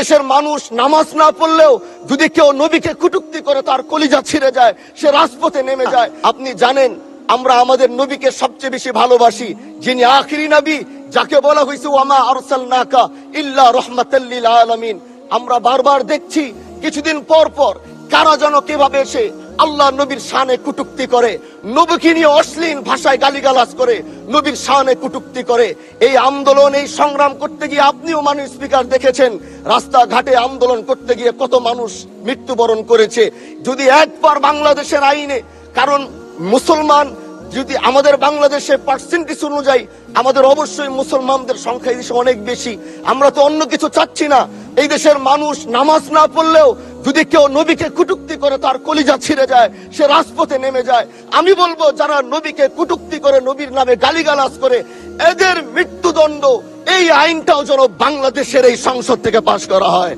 দেশের মানুষ নামাজ না পড়লেও যদি কেউ নবীকে কটূক্তি করে তার কলিজা ছিঁড়ে যায়, সে রাজপথে নেমে যায়। আপনি জানেন আমরা আমাদের নবীকে সবচেয়ে বেশি ভালোবাসি, যিনি আখিরি নবী, যাকে বলা হয়েছে ওয়ামা আরসালনাকা ইল্লা রাহমাতাল লিল আলামিন। আমরা বারবার দেখছি কিছুদিন পর পর কারা যেন কিভাবে এসে আল্লাহ নবীর শানে কটূক্তি করে, নবীকে নিয়ে অশ্লীল ভাষায় গালিগালাজ করে, নবীর শানে কটূক্তি করে। এই আন্দোলন, এই সংগ্রাম করতে গিয়ে আপনিও মাননীয় স্পিকার দেখেছেন রাস্তাঘাটে আন্দোলন করতে গিয়ে কত মানুষ মৃত্যুবরণ করেছে। যদি একবার বাংলাদেশের আইনে, কারণ মুসলমান যদি আমাদের বাংলাদেশের পার্সেন্টেজ অনুযায়ী আমাদের অবশ্যই মুসলমানদের সংখ্যা এই দেশে অনেক বেশি। আমরা তো অন্য কিছু চাচ্ছি না। এই দেশের মানুষ নামাজ না পড়লেও যদি কেউ নবীকে কটূক্তি করে তার কলিজা ছিঁড়ে যায়, সে রাজপথে নেমে যায়। আমি বলবো যারা নবীকে কটূক্তি করে, নবীর নামে গালিগালাজ করে, এদের মৃত্যুদণ্ড, এই আইনটাও যেন বাংলাদেশের এই সংসদ থেকে পাশ করা হয়।